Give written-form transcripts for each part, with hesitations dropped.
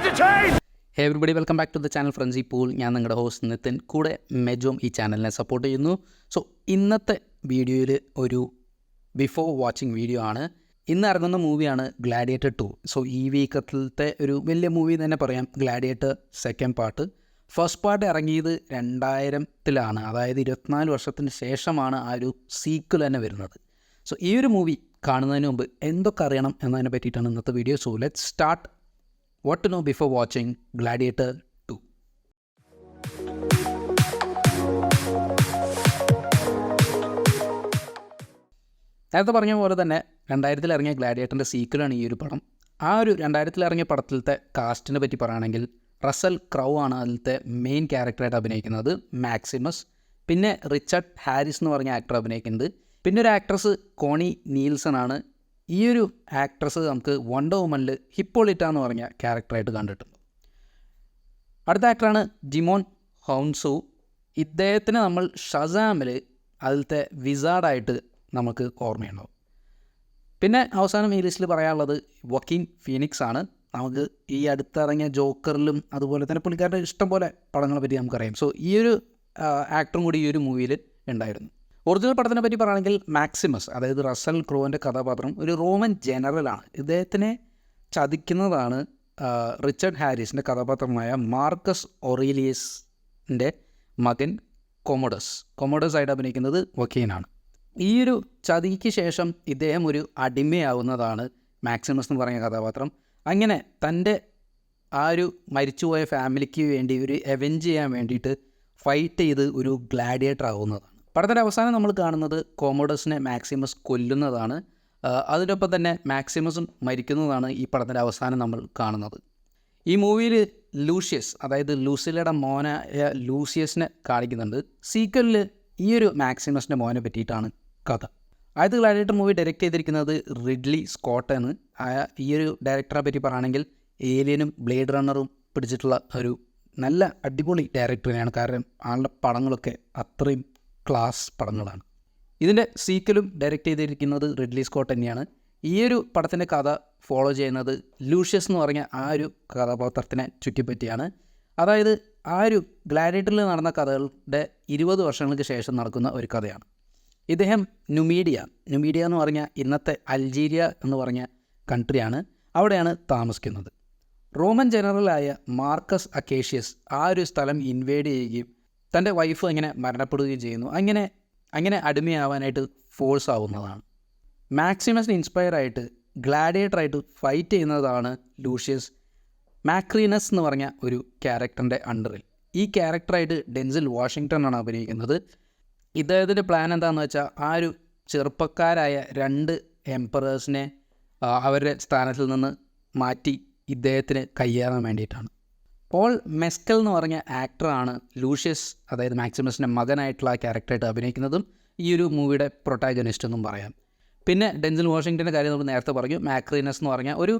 Hey everybody, welcome back to the channel ഫ്രണ്ട്സി പൂൾ. ഞാൻ നിങ്ങളുടെ ഹോസ്റ്റ് നിതിൻ, കൂടെ മെജോം ഈ ചാനലിനെ സപ്പോർട്ട് ചെയ്യുന്നു. സോ ഇന്നത്തെ വീഡിയോയിൽ ഒരു ബിഫോർ വാച്ചിങ് വീഡിയോ ആണ്. ഇന്ന് ഇറങ്ങുന്ന മൂവിയാണ് ഗ്ലാഡിയേറ്റർ 2. സോ ഈ വീക്കത്തിലത്തെ ഒരു വലിയ മൂവി തന്നെ പറയാം. Gladiator second part. First part ഇറങ്ങിയത് 2000-ലാണ്, അതായത് 24 വർഷത്തിന് ശേഷമാണ് ആ ഒരു സീക്വൽ തന്നെ വരുന്നത്. സോ ഈ ഒരു മൂവി കാണുന്നതിന് മുമ്പ് എന്തൊക്കെ അറിയണം എന്നതിനെ പറ്റിയിട്ടാണ് ഇന്നത്തെ video. So let's start. What to know before watching Gladiator 2. നേരത്തെ പറഞ്ഞ പോലെ തന്നെ 2000-ൽ ഇറങ്ങിയ ഗ്ലാഡിയേറ്ററിൻ്റെ സീക്വലാണ് ഈ ഒരു പടം. ആ ഒരു 2000-ൽ ഇറങ്ങിയ പടത്തിലത്തെ കാസ്റ്റിനെ പറ്റി പറയുകയാണെങ്കിൽ റസൽ ക്രൗ ആണ് അതിലത്തെ മെയിൻ ക്യാരക്ടറായിട്ട് അഭിനയിക്കുന്നത്, മാക്സിമസ്. പിന്നെ റിച്ചർഡ് ഹാരിസ് എന്ന് പറഞ്ഞ ആക്ടർ അഭിനയിക്കുന്നത്. പിന്നെ ഒരു ആക്ട്രസ് കോണി നീൽസൺ ആണ്. ഈ ഒരു ആക്ട്രസ് നമുക്ക് വണ്ടർ വുമനിൽ ഹിപ്പോളിറ്റ എന്ന് പറഞ്ഞ ക്യാരക്ടറായിട്ട് കണ്ടിട്ടുണ്ട്. അടുത്ത ആക്ടറാണ് ജിമോൺ ഹൗൺസു. ഇദ്ദേഹത്തിന് നമ്മൾ ഷസാമിൽ അതിലത്തെ വിസാർഡായിട്ട് നമുക്ക് ഓർമ്മയുണ്ടാവും. പിന്നെ അവസാനം ഈ ലിസ്റ്റിൽ പറയാനുള്ളത് വക്കീൻ ഫീനിക്സ് ആണ്. നമുക്ക് ഈ അടുത്തിറങ്ങിയ ജോക്കറിലും അതുപോലെ തന്നെ പുള്ളിക്കാരുടെ ഇഷ്ടംപോലെ പടങ്ങളെ പറ്റി നമുക്കറിയാം. സോ ഈ ഒരു ആക്ടറും കൂടി ഈ ഒരു മൂവിയിൽ ഉണ്ടായിരുന്നു. ഒറിജിനൽ പടത്തിനെ പറ്റി പറയുകയാണെങ്കിൽ മാക്സിമസ്, അതായത് റസൽ ക്രോവിൻ്റെ കഥാപാത്രം ഒരു റോമൻ ജനറലാണ്. ഇദ്ദേഹത്തിനെ ചതിക്കുന്നതാണ് റിച്ചർഡ് ഹാരിസിൻ്റെ കഥാപാത്രമായ മാർക്കസ് ഒറീലിയസിൻ്റെ മകൻ കൊമോഡസ് ആയിട്ട് അഭിനയിക്കുന്നത് വക്കീനാണ്. ഈ ഒരു ചതിക്ക് ശേഷം ഇദ്ദേഹം ഒരു അടിമയാവുന്നതാണ് മാക്സിമസ് എന്ന് പറയുന്ന കഥാപാത്രം. അങ്ങനെ തൻ്റെ ആ ഒരു മരിച്ചുപോയ ഫാമിലിക്ക് വേണ്ടി ഒരു എവെഞ്ച് ചെയ്യാൻ വേണ്ടിയിട്ട് ഫൈറ്റ് ചെയ്ത് ഒരു ഗ്ലാഡിയേറ്റർ ആവുന്നതാണ്. പടത്തിൻ്റെ അവസാനം നമ്മൾ കാണുന്നത് കൊമോഡസിനെ മാക്സിമസ് കൊല്ലുന്നതാണ്. അതിനൊപ്പം തന്നെ മാക്സിമസും മരിക്കുന്നതാണ് ഈ പടത്തിൻ്റെ അവസാനം നമ്മൾ കാണുന്നത്. ഈ മൂവിയിൽ ലൂഷ്യസ്, അതായത് ലൂസിലയുടെ മോനായ ലൂസിയസിനെ കാണിക്കുന്നുണ്ട്. സീക്വലിൽ ഈ ഒരു മാക്സിമസിൻ്റെ മോനെ പറ്റിയിട്ടാണ് കഥ. ആദ്യത്തെ ഗ്ലാഡിയേറ്റർ മൂവി ഡയറക്റ്റ് ചെയ്തിരിക്കുന്നത് റിഡ്ലി സ്കോട്ടാണ്. ഈ ഒരു ഡയറക്ടറെ പറ്റി പറയുകയാണെങ്കിൽ ഏലിയനും ബ്ലേഡ് റണ്ണറും പിടിച്ചിട്ടുള്ള ഒരു നല്ല അടിപൊളി ഡയറക്ടറിനെയാണ്. കാരണം ആളുടെ പടങ്ങളൊക്കെ അത്രയും ക്ലാസ് പടങ്ങളാണ്. ഇതിൻ്റെ സീക്വലും ഡയറക്റ്റ് ചെയ്തിരിക്കുന്നത് റിഡ്ലി സ്കോട്ട് തന്നെയാണ്. ഈ ഒരു പടത്തിൻ്റെ കഥ ഫോളോ ചെയ്യുന്നത് ലൂഷ്യസ് എന്ന് പറഞ്ഞ ആ ഒരു കഥാപാത്രത്തിനെ ചുറ്റിപ്പറ്റിയാണ്. അതായത് ആ ഒരു ഗ്ലാഡിയേറ്ററിൽ നടന്ന കഥകളുടെ 20 വർഷങ്ങൾക്ക് ശേഷം നടക്കുന്ന ഒരു കഥയാണ്. ഇദ്ദേഹം നുമീഡിയ എന്ന് പറഞ്ഞാൽ ഇന്നത്തെ അൾജീരിയ എന്ന് പറഞ്ഞ കൺട്രിയാണ്, അവിടെയാണ് താമസിക്കുന്നത്. റോമൻ ജനറലായ മാർക്കസ് അക്കേഷ്യസ് ആ ഒരു സ്ഥലം ഇൻവേഡ് ചെയ്യുകയും തൻ്റെ വൈഫ് അങ്ങനെ മരണപ്പെടുകയും ചെയ്യുന്നു. അങ്ങനെ അടിമയാവാനായിട്ട് ഫോഴ്സ് ആവുന്നതാണ്. മാക്സിമസിന് ഇൻസ്പയർ ആയിട്ട് ഗ്ലാഡിയേറ്ററായിട്ട് ഫൈറ്റ് ചെയ്യുന്നതാണ് ലൂഷ്യസ് മാക്രീനസ് എന്ന് പറഞ്ഞ ഒരു ക്യാരക്ടറിൻ്റെ അണ്ടറിൽ. ഈ ക്യാരക്ടറായിട്ട് ഡെൻസിൽ വാഷിങ്ടൺ ആണ് അഭിനയിക്കുന്നത്. ഇദ്ദേഹത്തിൻ്റെ പ്ലാൻ എന്താണെന്ന് വെച്ചാൽ ആ ഒരു ചെറുപ്പക്കാരായ 2 എംപറേഴ്സിനെ അവരുടെ സ്ഥാനത്തിൽ നിന്ന് മാറ്റി ഇദ്ദേഹത്തിന് കയ്യേറാൻ വേണ്ടിയിട്ടാണ്. പോൾ മെസ്കൽ എന്ന് പറഞ്ഞ ആക്ടറാണ് ലൂഷ്യസ്, അതായത് മാക്സിമസിൻ്റെ മകനായിട്ടുള്ള ആ ക്യാരക്ടറായിട്ട് അഭിനയിക്കുന്നതും ഈ ഒരു മൂവിയുടെ പ്രൊട്ടാഗനിസ്റ്റ് എന്നും പറയാം. പിന്നെ ഡെൻസിൽ വാഷിങ്ടൻ്റെ കാര്യം നമ്മൾ നേരത്തെ പറഞ്ഞു. മാക്രീനസ് എന്ന് പറഞ്ഞാൽ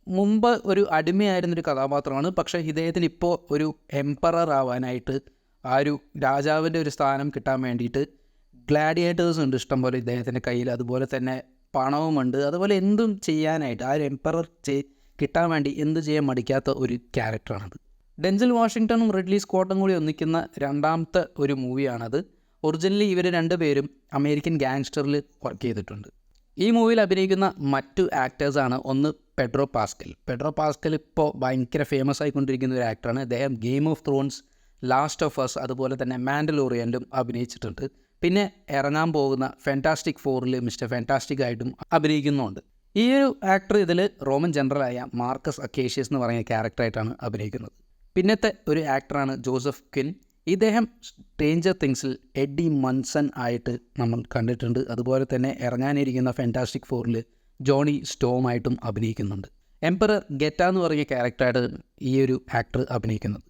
മുമ്പ് ഒരു അടിമയായിരുന്നൊരു കഥാപാത്രമാണ്. പക്ഷേ ഇദ്ദേഹത്തിന് ഇപ്പോൾ ഒരു എംപറർ ആവാനായിട്ട്, ആ ഒരു രാജാവിൻ്റെ ഒരു സ്ഥാനം കിട്ടാൻ വേണ്ടിയിട്ട് ഗ്ലാഡിയേറ്റേഴ്സ് ഉണ്ട് ഇഷ്ടംപോലെ ഇദ്ദേഹത്തിൻ്റെ കയ്യിൽ. അതുപോലെ തന്നെ പണവുമുണ്ട്. അതുപോലെ എന്തും ചെയ്യാനായിട്ട് ആ ഒരു എംപറർ കിട്ടാൻ വേണ്ടി എന്ത് ചെയ്യാൻ മടിക്കാത്ത ഒരു ക്യാരക്ടറാണത്. ഡെൻസിൽ വാഷിങ്ടണും റിഡ്ലി സ്കോട്ടും കൂടി ഒന്നിക്കുന്ന രണ്ടാമത്തെ ഒരു മൂവിയാണത്. ഒറിജിനലി ഇവർ 2 പേരും അമേരിക്കൻ ഗാങ്സ്റ്ററിൽ വർക്ക് ചെയ്തിട്ടുണ്ട്. ഈ മൂവിയിൽ അഭിനയിക്കുന്ന മറ്റു ആക്ടേഴ്സാണ് ഒന്ന് പെഡ്രോ പാസ്കൽ ഇപ്പോൾ ഭയങ്കര ഫേമസ് ആയിക്കൊണ്ടിരിക്കുന്ന ഒരു ആക്ടറാണ്. അദ്ദേഹം Game of Thrones, Last of Us, അതുപോലെ തന്നെ മാൻഡലോറിയനിലും അഭിനയിച്ചിട്ടുണ്ട്. പിന്നെ ഇറങ്ങാൻ പോകുന്ന ഫാന്റാസ്റ്റിക് 4-ൽ മിസ്റ്റർ ഫാന്റാസ്റ്റിക് ആയിട്ടും അഭിനയിക്കുന്നുണ്ട്. ഈ ഒരു ആക്ടർ ഇതിൽ റോമൻ ജനറലായ മാർക്കസ് അക്കേഷ്യസ് എന്ന് പറയുന്ന ക്യാരക്ടറായിട്ടാണ് അഭിനയിക്കുന്നത്. പിന്നത്തെ ഒരു ആക്ടറാണ് ജോസഫ് ക്വിൻ. ഇദ്ദേഹം സ്ട്രേഞ്ചർ തിങ്സിൽ എഡി മൺസൺ ആയിട്ട് നമ്മൾ കണ്ടിട്ടുണ്ട്. അതുപോലെ തന്നെ ഇറങ്ങാനിരിക്കുന്ന ഫാന്റാസ്റ്റിക് 4-ൽ ജോണി സ്റ്റോം ആയിട്ടും അഭിനയിക്കുന്നുണ്ട്. എംപറർ ഗെറ്റ എന്ന് പറഞ്ഞ ക്യാരക്ടറായിട്ട് ഈ ഒരു ആക്ടർ അഭിനയിക്കുന്നത്.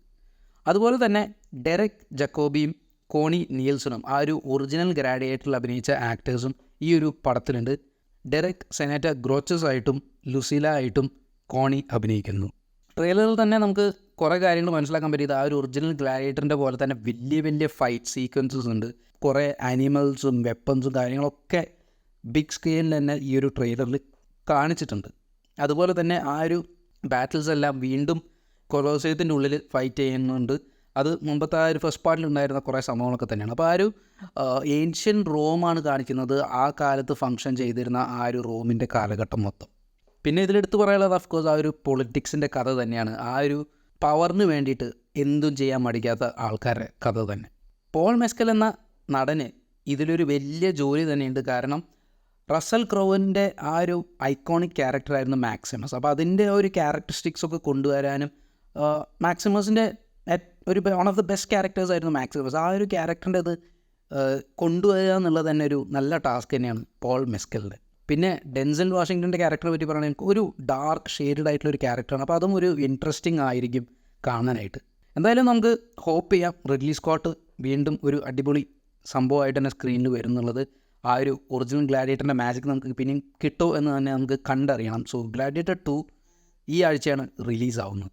അതുപോലെ തന്നെ ഡെറക് ജക്കോബിയും കോണി നീൽസണും ആ ഒരു ഒറിജിനൽ ഗ്ലാഡിയേറ്ററിൽ അഭിനയിച്ച ആക്ടേഴ്സും ഈ ഒരു പടത്തിലുണ്ട്. ഡെറക് സെനറ്റർ ഗ്രോച്ചസ് ആയിട്ടും ലുസില ആയിട്ടും കോണി അഭിനയിക്കുന്നു. ട്രെയിലറിൽ തന്നെ നമുക്ക് കുറേ കാര്യങ്ങൾ മനസ്സിലാക്കാൻ പറ്റിയത് ആ ഒരു ഒറിജിനൽ ഗ്ലാഡിയേറ്ററിൻ്റെ പോലെ തന്നെ വലിയ ഫൈറ്റ് സീക്വൻസസ് ഉണ്ട്. കുറേ ആനിമൽസും വെപ്പൺസും കാര്യങ്ങളൊക്കെ ബിഗ് സ്ക്രീനിൽ തന്നെ ഈ ഒരു ട്രെയിലറിൽ കാണിച്ചിട്ടുണ്ട്. അതുപോലെ തന്നെ ആ ഒരു ബാറ്റിൽസ് എല്ലാം വീണ്ടും കൊലോസിയത്തിൻ്റെ ഉള്ളിൽ ഫൈറ്റ് ചെയ്യുന്നുണ്ട്. അത് മുമ്പത്തെ ആ ഒരു ഫസ്റ്റ് പാർട്ടിലുണ്ടായിരുന്ന കുറേ സംഭവങ്ങളൊക്കെ തന്നെയാണ്. അപ്പോൾ ആ ഒരു ഏൻഷ്യൻ റോമാണ് കാണിക്കുന്നത്, ആ കാലത്ത് ഫങ്ഷൻ ചെയ്തിരുന്ന ആ ഒരു റോമിൻ്റെ കാലഘട്ടം മൊത്തം. പിന്നെ ഇതിലെടുത്ത് പറയാനുള്ളത് ഓഫ് ആ ഒരു പൊളിറ്റിക്സിൻ്റെ കഥ തന്നെയാണ്. ആ ഒരു പവറിന് വേണ്ടിയിട്ട് എന്തും ചെയ്യാൻ മടിക്കാത്ത ആൾക്കാരുടെ കഥ തന്നെ. പോൾ മെസ്കൽ എന്ന നടന് ഇതിലൊരു വലിയ ജോലി തന്നെയുണ്ട്. കാരണം റസൽ ക്രൗവിൻ്റെ ആ ഒരു ഐക്കോണിക് ക്യാരക്ടറായിരുന്നു മാക്സിമസ്. അപ്പോൾ അതിൻ്റെ ഒരു ക്യാരക്ടറിസ്റ്റിക്സ് ഒക്കെ കൊണ്ടുവരാനും മാക്സിമസിൻ്റെ ഒരു one of the best characters ആയിരുന്നു മാക്സിമസ്. ആ ഒരു ക്യാരക്ടറിൻ്റെ അത് കൊണ്ടുവരിക എന്നുള്ളത് തന്നെ ഒരു നല്ല ടാസ്ക് തന്നെയാണ് പോൾ മെസ്കലിൻ്റെ. പിന്നെ ഡെൻസൽ വാഷിങ്ടൻ്റെ ക്യാരക്ടറെ പറ്റി പറയുകയാണെങ്കിൽ ഒരു ഡാർക്ക് ഷെയ്ഡഡ് ആയിട്ടുള്ളൊരു ക്യാരക്ടറാണ്. അപ്പോൾ അതും ഒരു ഇൻട്രസ്റ്റിംഗ് ആയിരിക്കും കാണാനായിട്ട്. എന്തായാലും നമുക്ക് ഹോപ്പ് ചെയ്യാം റിഡ്ലി സ്കോട്ട് വീണ്ടും ഒരു അടിപൊളി സംഭവമായിട്ട് തന്നെ സ്ക്രീനിൽ വരുന്നുള്ളത്. ആ ഒരു ഒറിജിനൽ ഗ്ലാഡിയേറ്ററിൻ്റെ മാജിക് നമുക്ക് പിന്നെയും കിട്ടുമോ എന്ന് തന്നെ നമുക്ക് കണ്ടറിയണം. സോ ഗ്ലാഡിയേറ്റർ 2 ഈ ആഴ്ചയാണ് റിലീസാവുന്നത്.